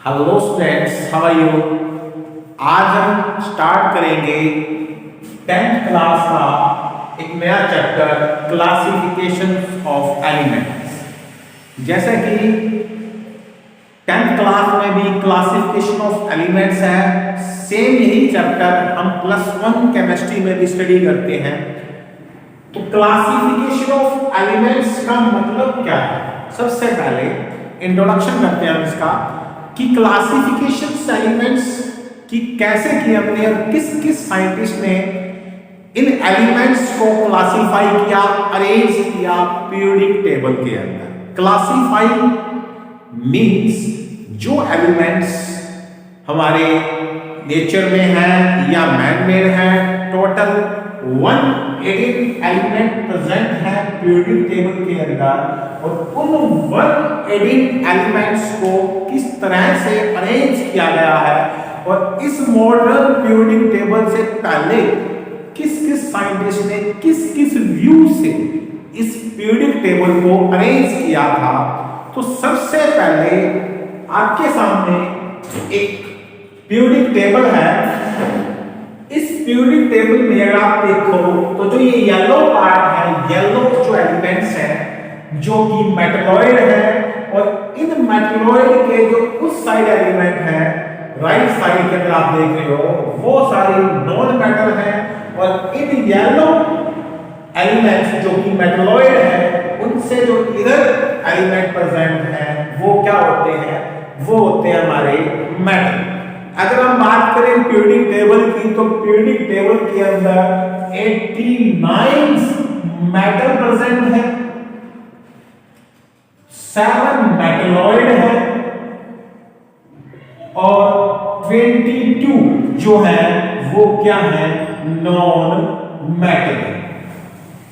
Hello students, how are you. आज हम start करेंगे 10th क्लास का एक नया चैप्टर क्लासिफिकेशन ऑफ एलिमेंट्स। जैसे कि 10th क्लास में भी क्लासिफिकेशन ऑफ एलिमेंट्स है, सेम यही चैप्टर हम +1 केमिस्ट्री में भी स्टडी करते हैं। तो क्लासिफिकेशन ऑफ एलिमेंट्स का मतलब क्या है? सबसे पहले इंट्रोडक्शन करते हैं हम इसका कि क्लासिफिकेशन एलिमेंट्स की कैसे की हमने और किस किस साइंटिस्ट ने इन एलिमेंट्स को क्लासिफाई किया, अरेंज किया पीरियोडिक टेबल के अंदर। क्लासिफाई मींस जो एलिमेंट्स हमारे नेचर में है या मैन मेड है, टोटल 118 एलिमेंट प्रेजेंट है पीरियोडिक टेबल के अंदर, और उन 118 एलिमेंट्स को किस तरह से अरेंज किया गया है और इस मॉडर्न पीरियोडिक टेबल से पहले किस किस साइंटिस्ट ने किस किस व्यू से इस पीरियोडिक टेबल को अरेंज किया था। तो सबसे पहले आपके सामने एक पीरियोडिक टेबल है। इस पीरियोडिक टेबल में अगर आप देखो तो जो ये येलो पार्ट है, येलो जो एलिमेंट्स है जो कि मेटलॉइड है, और इन मेटलॉइड के जो उस साइड एलिमेंट है राइट साइड के अंदर आप देख रहे हो वो सारे नॉन मेटल है, और इन येलो एलिमेंट्स जो कि मेटलॉइड है उनसे जो इधर एलिमेंट प्रेजेंट है वो क्या होते हैं? वो होते हैं हमारे मेटल। अगर हम बात करें पीरियोडिक टेबल की, तो पीरियोडिक टेबल के अंदर 89 मेटल प्रेजेंट है, 7 मेटलॉइड है, और 22 जो है वो क्या है? Non metal.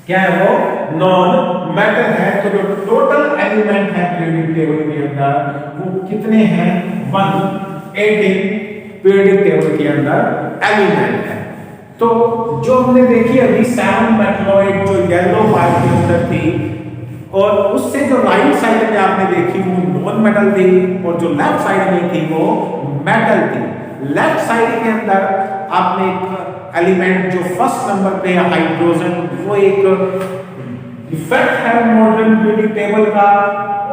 क्या है वो? नॉन मेटल है। तो जो टोटल एलिमेंट है पीरियोडिक टेबल के अंदर वो कितने हैं? 118 पीरियोडिक टेबल के अंदर एलिमेंट है। तो जो हमने देखी अभी 7 मेटलॉइड जो येलो पार्ट के अंदर थी, और उससे जो राइट साइड में आपने देखी वो नॉन मेटल थी, और जो लेफ्ट साइड में थी वो मेटल थी। लेफ्ट साइड के अंदर आपने एक एलिमेंट जो फर्स्ट नंबर पे है हाइड्रोजन, वो एक इफेक्ट है मॉडर्न पीरियोडिक टेबल का,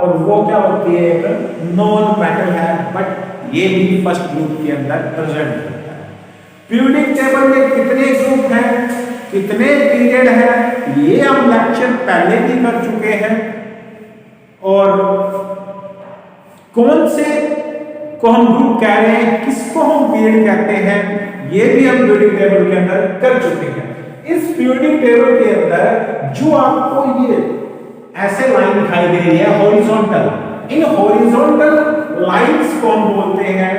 और वो क्या होती है? एक नॉन मेटल है, बट ये भी फर्स्ट ग्रुप के अंदर प्रेजेंट होता है। पीरियोडिक टेबल में कितने ग्रुप हैं, कितने पीरियड हैं, ये हम लेक्चर पहले भी कर चुके हैं, और कौन से को हम ग्रुप कह रहे हैं, किसको हम पीरियड कहते हैं, ये भी हम पीरियोडिक टेबल के अंदर कर चुके हैं। इस पीरियोडिक टेबल के अंदर जो आपको ये ऐसे लाइन दिखाई दे रही है हॉरिजॉन्टल, इन हॉरिजॉन्टल लाइंस को हम बोलते हैं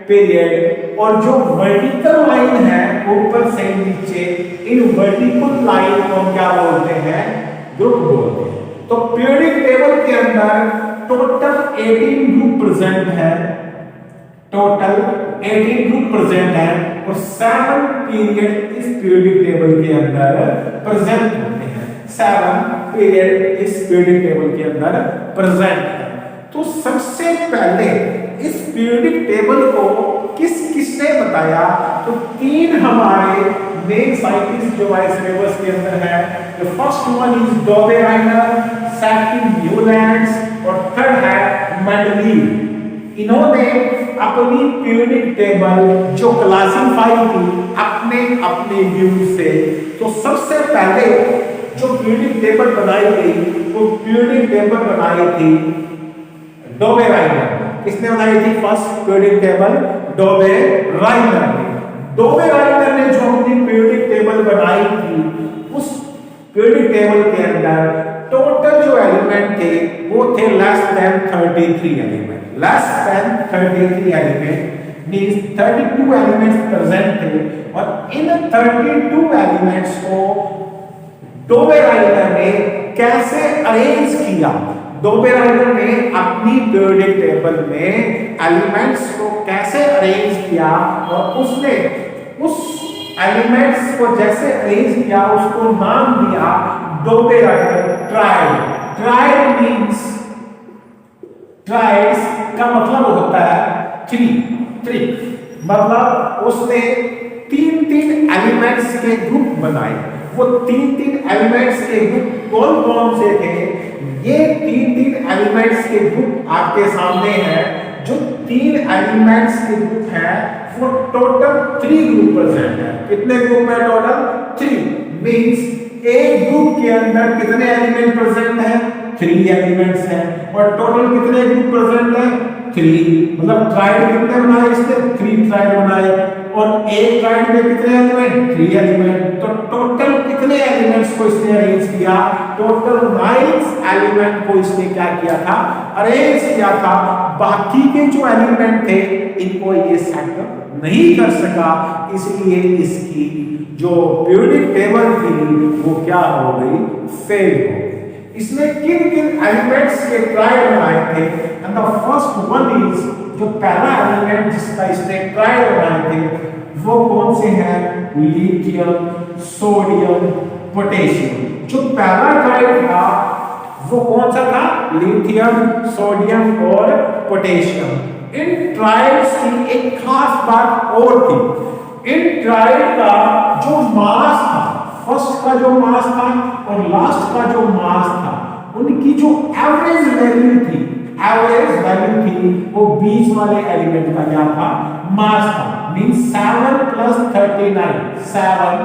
पीरियड, और जो वर्टिकल लाइन है ऊपर से नीचे, इन वर्टिकल लाइन को हम क्या बोलते हैं? ग्रुप बोलते हैं। तो पीरियोडिक टेबल के अंदर टोटल 18 ग्रुप प्रेजेंट है, टोटल 18 ग्रुप प्रेजेंट है, और 7 पीरियड इस पीरियोडिक टेबल के अंदर प्रेजेंट होते हैं। 7 पीरियड इस पीरियोडिक टेबल के अंदर प्रेजेंट है। तो सबसे पहले इस पीरियोडिक टेबल को किसने बताया? तो 3 हमारे मेन साइंटिस्ट जो हमारे सिलेबस के अंदर है। The first one is Dobereiner, second Newlands, और थर्ड है मेंडलीव। इन्होंने अपनी पीरियोडिक टेबल जो क्लासिफाई की अपने व्यू से, तो सबसे पहले जो पीरियोडिक टेबल बनाई गई वो पीरियोडिक टेबल बनाई थी डॉबे राइनर। किसने बनाई थी फर्स्ट पीरियोडिक टेबल? डॉबे राइनर ने। डॉबे राइनर ने जो अपनी पीरियोडिक टेबल बनाई थी, उस पीरियोडिक टेबल के अंदर टोटल जो एलिमेंट थे वो थे less than 33 element. Less than 33 element means 32 elements present थे, और इन 32 एलिमेंट्स को डॉबे राइनर ने कैसे अरेंज किया? डॉबे राइनर ने अपनी पीरियोडिक टेबल में एलिमेंट्स को कैसे अरेंज किया, और उसने उस एलिमेंट्स को जैसे अरेंज किया उसको नाम दिया Dobereiner triad. Triad means, triads का मतलब होता है थ्री थ्री, मतलब उसने तीन तीन एलिमेंट्स के ग्रुप बनाए। वो तीन तीन एलिमेंट्स के ग्रुप कौन कौन से थे? ये तीन तीन एलिमेंट्स के ग्रुप आपके सामने है। जो तीन एलिमेंट्स के ग्रुप है वो टोटल थ्री ग्रुप प्रेजेंट है। कितने ग्रुप है टोटल? थ्री। मींस एक ग्रुप के अंदर कितने एलिमेंट प्रेजेंट है? थ्री एलिमेंट्स हैं। और टोटल कितने ग्रुप प्रेजेंट है? थ्री। मतलब ट्राइड कितने बनाए इसने? थ्री ट्राइड बनाए। और एक ट्राइड में कितने एलिमेंट? Three element. तो टोटल कितने एलिमेंट्स को इसने अरेंज किया? टोटल 9 एलिमेंट को इसने क्या किया था? अरेंज किया था। बाकी के जो एलिमेंट थे इनको ये सेट नहीं कर सका, इसलिए इसकी जो पीरियोडिक टेबल थी वो क्या हो गई? फेल हो गई। इसने किन किन एलिमेंट्स के ट्राइड बनाए थे? And the first one is, जो पहला एलिमेंट जिसका इसने ट्राइड बनाए थे वो कौन से हैं? Lithium, sodium, potassium. जो पहला ट्राइड था वो कौन सा था? लिथियम, सोडियम और पोटेशियम। इन ट्राइड्स की एक खास बात और थी। इन ट्राइड का जो मास था, फर्स्ट का जो मास था और लास्ट का जो मास था, उनकी जो एवरेज वैल्यू थी, वो बीच वाले एलिमेंट का क्या था? मास था। Means 7 plus 39, 7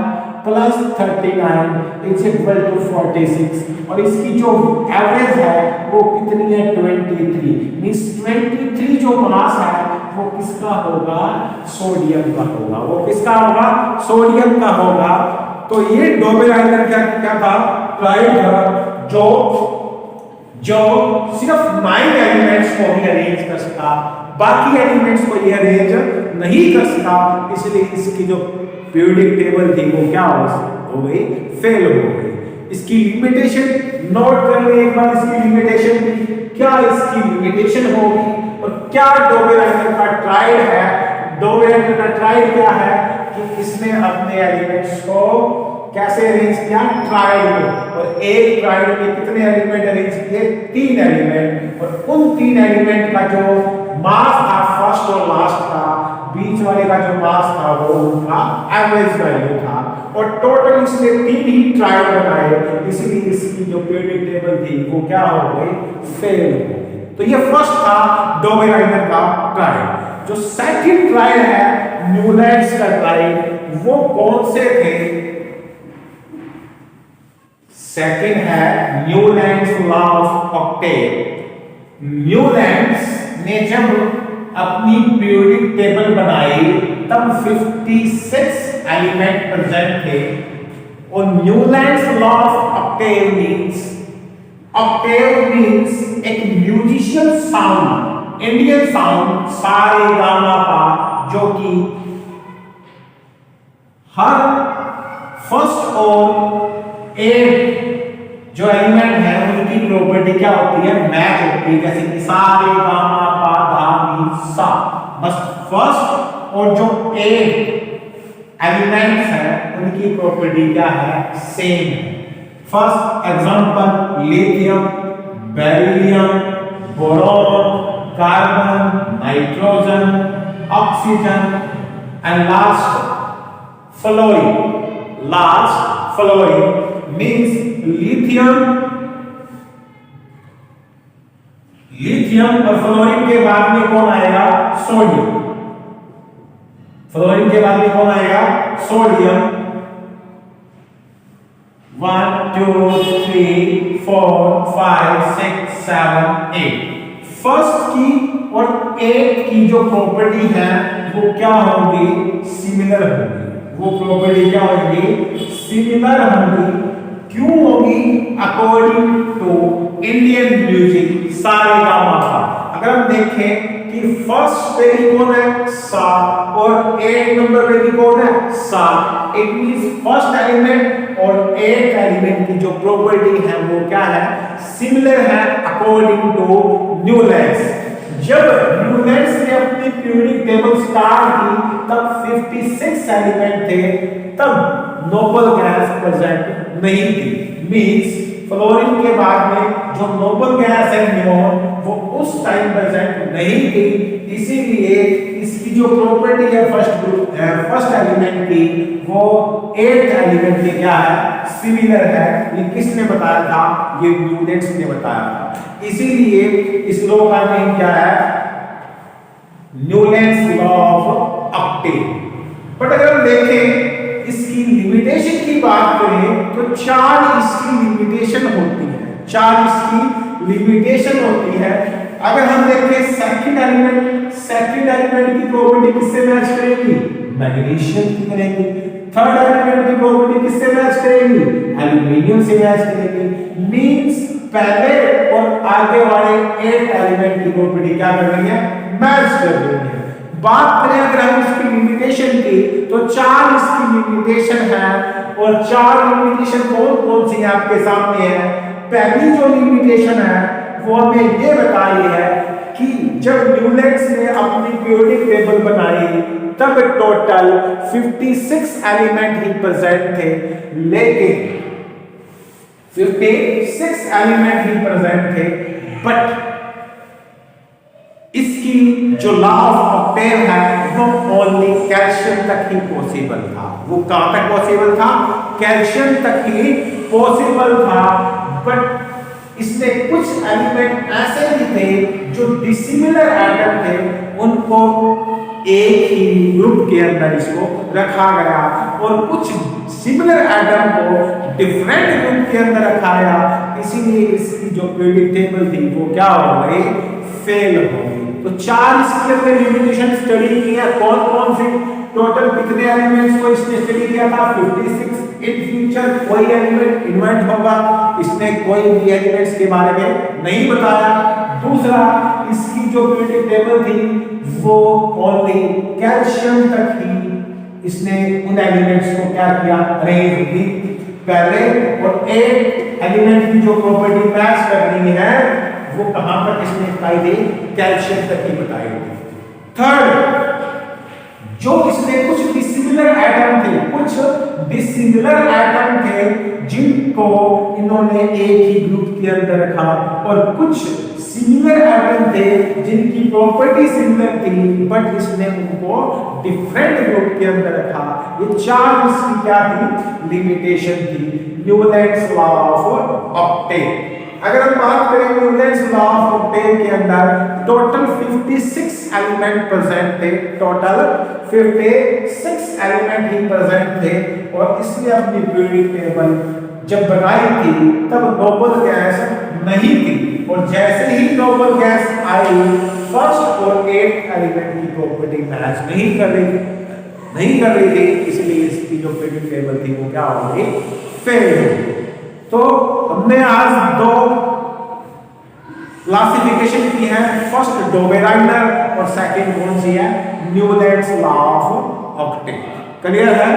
plus 39 is equal to 46। और इसकी जो एवरेज है वो कितनी है? 23। मींस 23 जो मास है वो किसका होगा? सोडियम का होगा। वो किसका होगा? सोडियम का होगा। तो ये डोबेल आइलैंड क्या था? ट्राइड था जो सिर्फ 9 एलिमेंट्स को ही अरेंज कर सका, बाकी एलिमेंट्स को ये अरेंज नहीं कर सका। इसलिए इसकी जो पीरियोडिक टेबल थी वो क्या हो गई? फेल हो गई। इसकी लिमिटेशन नोट कर ले एक बार। इसकी लिमिटेशन थी क्या? इसकी लिमिटेशन होगी और क्या डोबेल आइलैंड का ट्राइड है? डोबेल आइलैंड का ट्राइड क्या है कि इसने अपने एलिमेंट्स को कैसे अरेंज किया? ट्राइड में। और एक ट्राइड में कितने एलिमेंट अरेंज किए? 3 एलिमेंट। और उन 3 एलिमेंट का जो मास था फर्स्ट और लास्ट का, बीच वाले का जो मास था वो उनका एवरेज वैल्यू था। और टोटल इसने 3 ही ट्राइड बनाए, इसलिए इसकी जो पीरियोडिक टेबल थी वो क्या हो गई? फेल हो गई। तो ये फर्स्ट था डोबेल आइलैंड का ट्राइड। जो सेकंड ट्राइड है न्यूलैंड्स का ट्राइड, वो कौन से थे? सेकंड है Newlands law of Octave. Newlands ने जब अपनी पीरियोडिक टेबल बनाई तब 56 एलिमेंट प्रेजेंट थे। और Newlands law of Octave means एक म्यूजिशियन साउंड, इंडियन साउंड सा रे गा मा पा, जो कि हर फर्स्ट और एक जो एलिमेंट है उनकी प्रॉपर्टी क्या होती है? मैच होती है। जैसे कि सा रे गा मा पा धा नी सा, बस फर्स्ट और जो एक एलिमेंट्स है उनकी प्रॉपर्टी क्या है? सेम है। First example lithium, beryllium, boron, carbon, nitrogen, oxygen and last fluorine means lithium और फ्लोरीन के बाद में कौन आएगा? सोडियम। फ्लोरीन के बाद में कौन आएगा? सोडियम। 1 2 3 4 5 6 7 8। फर्स्ट की और एट की जो प्रॉपर्टी है वो क्या होगी? सिमिलर होगी। वो प्रॉपर्टी क्या होगी? सिमिलर होगी। क्यों होगी? अकॉर्डिंग टू इंडियन म्यूजिक सा रे गा मा पा। अगर हम देखें कि फर्स्ट पे भी कौन है? सा, और 8 नंबर पे भी कौन है? सा। इट मींस फर्स्ट एलिमेंट और 8 एलिमेंट की जो प्रॉपर्टी है वो क्या है? सिमिलर है अकॉर्डिंग टू न्यूलैंड्स। जब न्यूलैंड्स ने अपनी पीरियोडिक टेबल स्टार्ट की तब 56 एलिमेंट थे, तब नोबल गैस प्रेजेंट नहीं थी। मींस फ्लोरीन के बाद में जो नोबल गैस है नियोन वो उस टाइम प्रेजेंट नहीं की, इसीलिए इसकी जो प्रॉपर्टी है फर्स्ट एलिमेंट की वो 8th एलिमेंट के क्या है, सिमिलर है। ये किसने बताया था, ये न्यूटन ने बताया था। इसीलिए इस लॉ का नेम क्या है, Newton's law of Octave. But अगर हम देखें इसकी लिमिटेशन की बात करें तो 4 इसकी लिमिटेशन होती है, 4 इसकी लिमिटेशन होती है। अगर हम देखें सेकंड एलिमेंट की प्रॉपर्टी किससे मैच करेगी, मैग्नीशियम की करेगी। थर्ड एलिमेंट की प्रॉपर्टी किससे मैच करेगी, एल्यूमिनियम से मैच करेगी। मींस पहले और आगे वाले 8 एलिमेंट की प्रॉपर्टी क्या कर रही है, मैच कर रही है। बात करें अगर हम इसकी लिमिटेशन की तो 4 इसकी लिमिटेशन है, और 4 लिमिटेशन कौन कौन सी है आपके सामने है। पहली जो लिमिटेशन है वो हमें ये बताई है कि जब न्यूटन ने अपनी पीरियोडिक टेबल बनाई तब टोटल 56 एलिमेंट ही प्रेजेंट थे, लेकिन 56 एलिमेंट ही प्रेजेंट थे, बट इसकी जो लॉ ऑफ ऑक्टेव है वो ओनली कैल्शियम तक ही पॉसिबल था। वो कहां तक पॉसिबल था, कैल्शियम तक ही पॉसिबल था। बट इसमें कुछ एलिमेंट ऐसे भी थे जो डिसिमिलर एटम थे, उनको एक ही ग्रुप के अंदर इसको रखा गया, और कुछ सिमिलर एटम को डिफरेंट ग्रुप के अंदर रखा गया। इसीलिए इसकी जो पीरियोडिक टेबल थी वो क्या हो गई, फेल हो गई। तो 4 इसके अंदर लिमिटेशन स्टडी किया, कौन कौन सी, टोटल कितने एलिमेंट्स को इसने स्टडी किया था, 56। इन फ्यूचर कोई एलिमेंट इन्वेंट होगा, इसने कोई भी एलिमेंट्स के बारे में नहीं बताया। दूसरा, इसकी जो पीरियोडिक टेबल थी वो ओनली कैल्शियम तक ही इसने उन एलिमेंट्स को क्या किया, अरेंज की पहले, और 8 एलिमेंट की जो प्रॉपर्टी मैच करनी है वो कहां तक इसने बताई थी, कैल्शियम तक ही बताई थी। थर्ड, जो इसने कुछ डिसिमिलर एटम थे जिनको इन्होंने एक ही ग्रुप के अंदर रखा, और कुछ सिमिलर एटम थे जिनकी प्रॉपर्टी सिमिलर थी बट इसने उनको डिफरेंट ग्रुप के अंदर रखा। ये 4 इसकी क्या थी, लिमिटेशन थी, न्यूटन्स लॉ ऑफ ऑक्टेव। अगर हम बात करें न्यूटन्स लॉ ऑफ ऑक्टेव के अंदर टोटल 56 एलिमेंट प्रेजेंट थे, टोटल 56 एलिमेंट ही प्रेजेंट थे, और इसने अपनी पीरियोडिक टेबल जब बनाई थी तब नोबल गैस नहीं थी, और जैसे ही नोबल गैस आई फर्स्ट और 8 एलिमेंट की प्रॉपर्टी मैच नहीं कर रही थी, इसलिए इसकी जो पीरियोडिक टेबल थी वो क्या हो गई, फेल हो गई। तो हमने आज 2 क्लासिफिकेशन की है, फर्स्ट डोबेराइनर और सेकंड कौन सी है, Newton's law of Octave. Clear है।